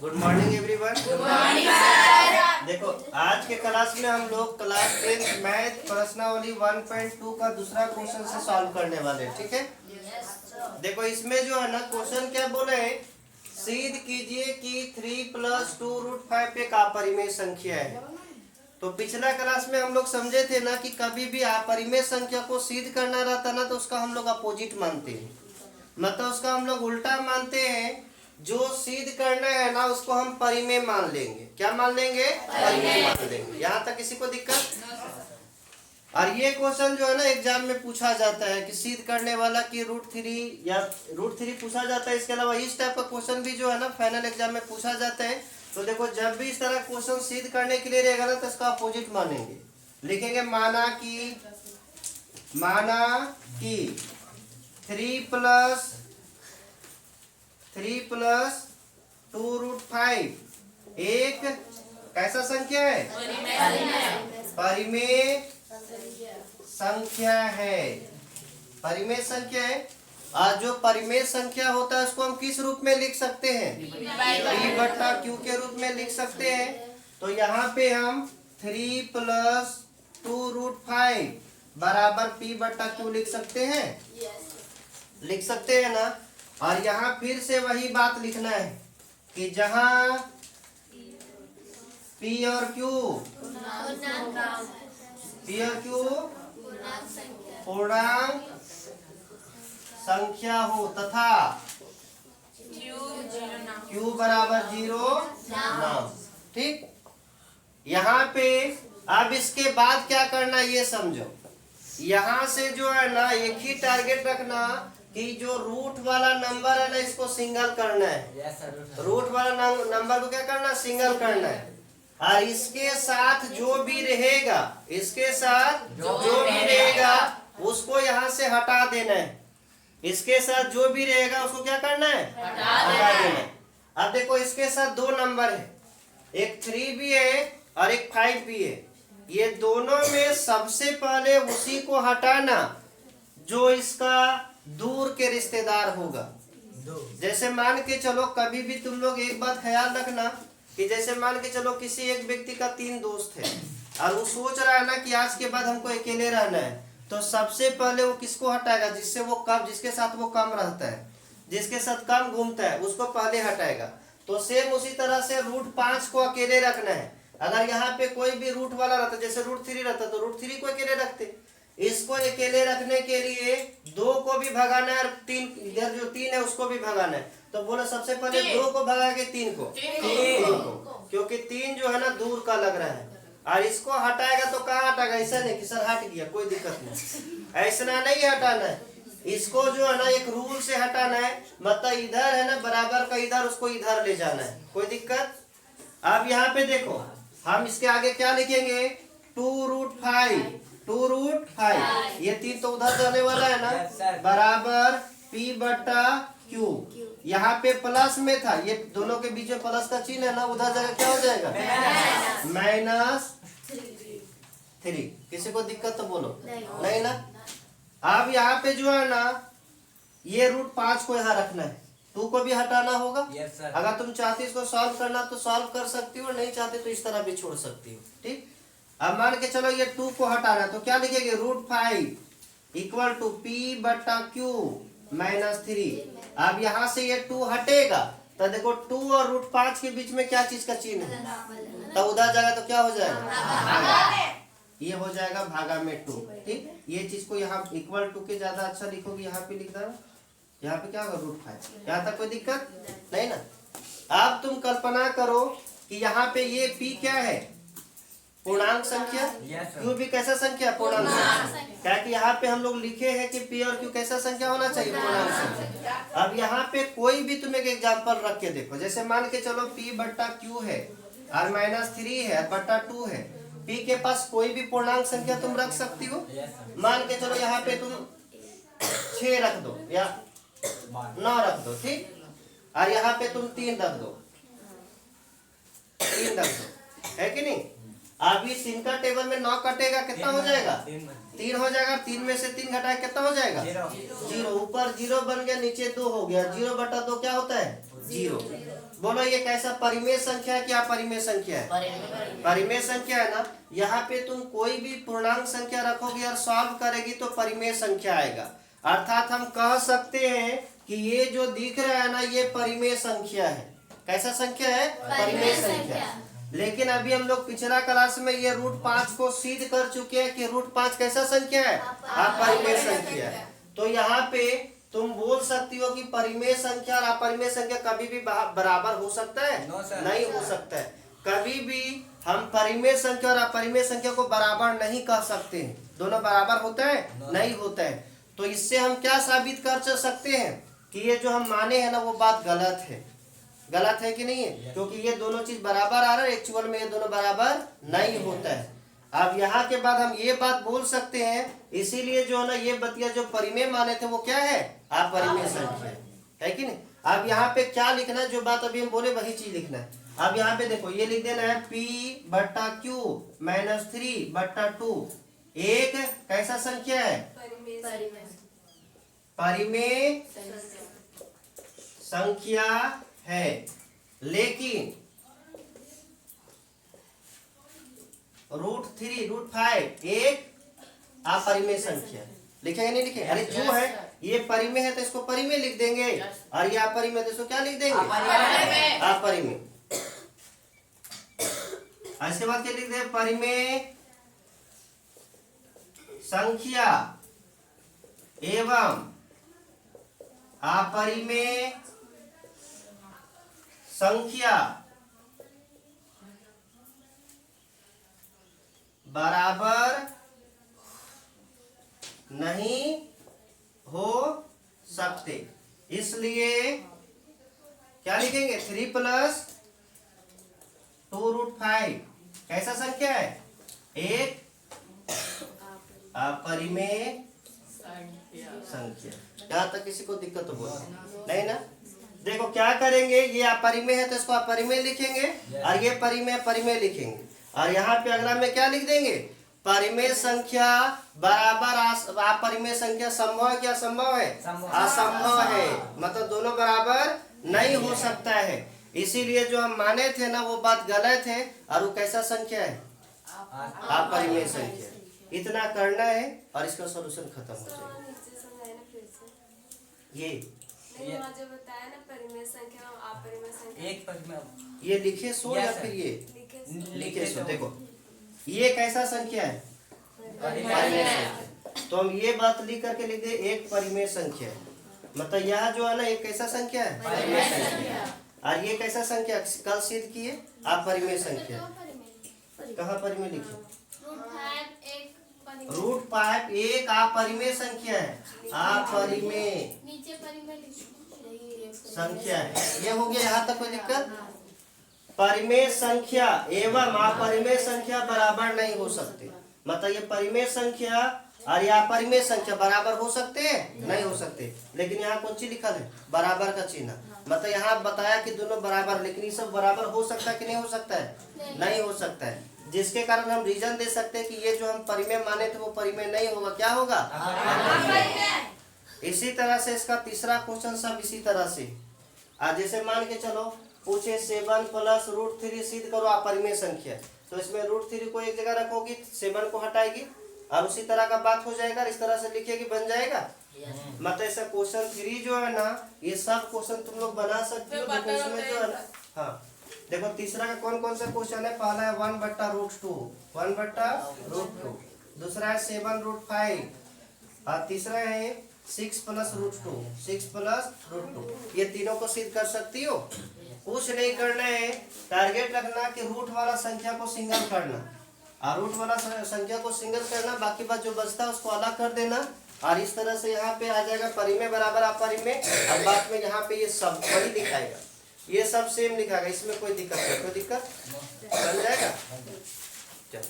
Good morning everyone. Good morning sir. देखो आज के क्लास में हम लोग क्लास 10 मैथ प्रश्नावली 1.2 का दूसरा क्वेश्चन से सॉल्व करने वाले हैं, ठीक है। देखो इसमें जो है ना क्वेश्चन क्या बोले हैं, सिद्ध कीजिए कि 3 + 2√5 एक अपरिमेय संख्या है। तो पिछला क्लास में हम लोग समझे थे ना कि कभी भी अपरिमेय संख्या को सिद्ध करना रहता ना तो उसका हम लोग अपोजिट मानते हैं, मतलब उसका हम लोग उल्टा मानते हैं। जो सिद्ध करना है ना उसको हम परिमेय मान लेंगे। क्या मान लेंगे? परिमेय मान लेंगे। यहाँ तक किसी को दिक्कत? और ये क्वेश्चन जो है ना एग्जाम में पूछा जाता है कि सिद्ध करने वाला की √3 या √3 पूछा जाता है। इसके अलावा इस टाइप का क्वेश्चन भी जो है ना फाइनल एग्जाम में पूछा जाता है। तो देखो जब भी इस तरह क्वेश्चन सिद्ध करने के लिए रहेगा ना तो इसका अपोजिट मानेंगे, लिखेंगे माना कि 3 + 2√5 एक कैसा संख्या है? परिमेय संख्या है। परिमेय संख्या है। और जो परिमेय संख्या होता है उसको हम किस रूप में लिख सकते हैं? P/Q के रूप में लिख सकते हैं। तो यहाँ पे हम 3 + 2√5 बराबर P/Q लिख सकते हैं। लिख सकते हैं ना। और यहाँ फिर से वही बात लिखना है कि जहाँ P और Q पूर्णांक संख्या हो तथा Q बराबर 0 ना। ठीक। यहाँ पे अब इसके बाद क्या करना ये समझो। यहाँ से जो है ना एक ही टारगेट रखना कि जो रूट वाला नंबर है ना इसको सिंगल करना है। रूट वाला नंबर को क्या करना? सिंगल करना है। और इसके साथ जो भी रहेगा, इसके साथ जो भी रहेगा उसको यहाँ से हटा देना है। इसके साथ जो भी रहेगा उसको क्या करना है? हटा देना है। अब देखो इसके साथ दो नंबर है, एक 3 भी है और एक 5 भी है। ये दोनों में सबसे पहले उसी को हटाना जो इसका दूर के रिश्तेदार होगा। जैसे मान के चलो, कभी भी तुम लोग एक बात ख्याल रखना कि जैसे मान के चलो किसी एक व्यक्ति का 3 दोस्त है और वो सोच रहा है ना कि आज के बाद हमको अकेले रहना है, तो सबसे पहले वो किसको हटाएगा? जिसके साथ वो कम रहता है, जिसके साथ कम घूमता है उसको पहले हटाएगा। तो सेम उसी तरह से √5 को अकेले रखना है। अगर यहाँ पे कोई भी रूट वाला रहता, जैसे √3 रहता तो √3 को अकेले रखते। इसको अकेले रखने के लिए 2 को भी भगाना है और 3 इधर जो 3 है उसको भी भगाना है। तो बोलो सबसे पहले 2 को भगा के 3 को, क्योंकि 3 जो है ना दूर का लग रहा है। और इसको हटाएगा तो कहाँ हटाएगा? ऐसा नहीं कि सर हट गया, कोई दिक्कत नहीं, ऐसा नहीं हटाना है। इसको जो है ना एक रूल से हटाना है, मतलब इधर है ना बराबर का इधर, उसको इधर ले जाना है, कोई दिक्कत। अब यहाँ पे देखो हम इसके आगे क्या लिखेंगे? 2√5 ये 3 तो उधर जाने वाला है ना, बराबर P/Q। यहाँ पे प्लस में था, ये दोनों के बीच में प्लस का चिन्ह है ना, उधर जगह क्या हो जाएगा? -3। किसी को दिक्कत तो बोलो नहीं ना। अब यहाँ पे जो है ना ये √5 को यहाँ रखना है, 2 को भी हटाना होगा। अगर तुम चाहती इसको सॉल्व करना तो सॉल्व कर सकती हो, नहीं चाहते तो इस तरह भी छोड़ सकती हो। ठीक। अब मान के चलो ये 2 को हटाना तो क्या लिखेंगे? √5 = P/Q -3। अब यहाँ से ये 2 हटेगा तो देखो 2 और √5 के बीच में क्या चीज का चिन्ह है? तो उधर जाएगा तो क्या हो जाएगा? ये हो जाएगा भागा में 2। ठीक। ये चीज को यहाँ = के ज्यादा अच्छा लिखोगे, यहाँ पे लिख दो, यहाँ पे क्या होगा? √5। यहाँ तक कोई दिक्कत नहीं ना। अब तुम कल्पना करो कि यहाँ पे ये P क्या है? पूर्णांक संख्या। Q भी कैसा संख्या? पूर्णांक संख्या। क्या कि यहाँ पे हम लोग लिखे हैं कि P और Q कैसा संख्या होना चाहिए? पूर्णांक संख्या। अब यहाँ पे कोई भी तुम एक एग्जांपल रख के देखो, जैसे मान के चलो P/Q है और -3 है और /2 है। P के पास कोई भी पूर्णांक संख्या तुम रख सकती हो। मान के चलो यहाँ पे तुम 6 रख दो या 9 रख दो, ठीक। और यहाँ पे तुम 3 रख दो, है कि नहीं? अभी 3 का टेबल में 9 कटेगा, कितना हो जाएगा? 3 हो जाएगा। 3 में से 3 घटाए कितना हो जाएगा? 0। ऊपर 0 बन गया, नीचे 2 हो गया। 0/2 क्या होता है? 0। बोलो ये कैसा परिमेय संख्या है, क्या परिमेय संख्या है? परिमेय संख्या है ना। यहाँ पे तुम कोई भी पूर्णांक संख्या रखोगे और सॉल्व करेगी तो परिमेय संख्या आएगा। अर्थात हम कह सकते हैं कि ये जो दिख रहा है ना ये परिमेय संख्या है। कैसा संख्या है? परिमेय संख्या। लेकिन अभी हम लोग पिछला क्लास में ये √5 को सिद्ध कर चुके हैं कि √5 कैसा संख्या है? अपरिमेय संख्या है। तो यहाँ पे तुम बोल सकती हो कि परिमेय संख्या और अपरिमेय संख्या कभी भी बराबर हो सकता है? नहीं हो सकता है। कभी भी हम परिमेय संख्या और अपरिमेय संख्या को बराबर नहीं कह सकते हैं। दोनों बराबर होता है? नहीं होता है। तो इससे हम क्या साबित कर सकते हैं कि ये जो हम माने हैं ना वो बात गलत है। गलत है कि नहीं है? क्योंकि ये दोनों चीज बराबर आ रहा है, एक्चुअल में ये दोनों बराबर नहीं होता है। अब यहाँ के बाद हम ये बात बोल सकते हैं, इसीलिए जो है ना ये बतिया जो परिमेय माने थे वो क्या है? अपरिमेय संख्या है कि नहीं। अब यहाँ पे क्या लिखना है? जो बात अभी हम बोले वही चीज लिखना है। अब यहाँ पे देखो ये लिख देना है P/Q -3/2 एक कैसा संख्या है? परिमेय संख्या है। लेकिन √3 एक अपरिमेय संख्या। लिखेंगे नहीं लिखेंगे? अरे जो है ये परिमेय है तो इसको परिमेय लिख देंगे, और ये अपरिमेय तो इसको क्या लिख देंगे? अपरिमेय। इसके बाद क्या लिख दे? परिमेय संख्या एवं अपरिमेय संख्या बराबर नहीं हो सकते। इसलिए क्या लिखेंगे? 3 + 2√5 कैसा संख्या है? एक अपरिमेय संख्या। यहाँ तक किसी को दिक्कत तो बोलो नहीं ना। देखो क्या करेंगे, ये अपरिमेय है तो इसको अपरिमेय लिखेंगे, और ये परिमेय लिखेंगे, और यहाँ पे अगला में क्या लिख देंगे? परिमेय संख्या बराबर अपरिमेय संख्या संभव है क्या? संभव है? असंभव है। मतलब दोनों बराबर नहीं हो सकता है। इसीलिए जो हम माने थे ना वो बात गलत है, और वो कैसा संख्या है? अपरिमेय संख्या। इतना करना है और इसका सॉल्यूशन खत्म हो जाएगा। ये जो बताया ना परिमेय संख्या और अपरिमेय संख्या, एक परिमेय ये लिखे सो या फिर ये लिखे सो। देखो ये कैसा संख्या है? परिमेय संख्या। तो हम ये बात लिख करके लिख दे एक परिमेय संख्या है। मतलब यह जो है ना एक कैसा संख्या है? परिमेय संख्या। और ये कैसा संख्या? कल सिद्ध किए अपरिमेय संख्या। कहाँ परिमेय लिखे? √5 एक अपरिमेय संख्या है। अपरिमेय संख्या है। ये हो गया। यहाँ तक कोई दिक्कत? परिमेय संख्या एवं अपरिमेय संख्या बराबर नहीं हो सकते। मतलब ये परिमेय संख्या और ये अपरिमेय संख्या बराबर हो सकते हैं? नहीं हो सकते। लेकिन यहाँ कौन चीज लिखा है? बराबर का चिन्ह। मतलब यहाँ बताया कि दोनों बराबर, लेकिन ये सब बराबर हो सकता है कि नहीं हो सकता है? नहीं हो सकता है। जिसके कारण हम रीजन दे सकते हैं कि ये जो हम परिमेय माने थे वो परिमेय नहीं होगा। क्या होगा? इसी तरह से इसका तीसरा क्वेश्चन सब इसी तरह से। आज जैसे मान के चलो पूछे 7 + √3 सिद्ध करो अपरिमेय संख्या, तो इसमें √3 को एक जगह रखोगी, 7 को हटाएगी, और उसी तरह का बात हो जाएगा। इस तरह से लिखेगी, बन जाएगा। मतलब ऐसा क्वेश्चन 3 जो है ना ये सब क्वेश्चन तुम लोग बना सकते हो। देखो इसमें जो है ना, हाँ देखो तीसरा का कौन कौन सा क्वेश्चन है? पहला है 1/√2 1/√2, दूसरा है 7√5, और तीसरा है 6 + √2 6 + √2। ये तीनों को सिद्ध कर सकती हो। कुछ नहीं करना है, टारगेट रखना कि रूट वाला संख्या को सिंगल करना, और रूट वाला संख्या को सिंगल करना, बाकी बात जो बचता है उसको अलग कर देना। और इस तरह से यहाँ पे आ जाएगा परिमेय बराबर अपरिमेय। और बाद में यहाँ पे ये सब वही दिखाएगा, ये सब सेम लिखाएगा। इसमें कोई दिक्कत नहीं, कोई दिक्कत बन जाएगा। चलो।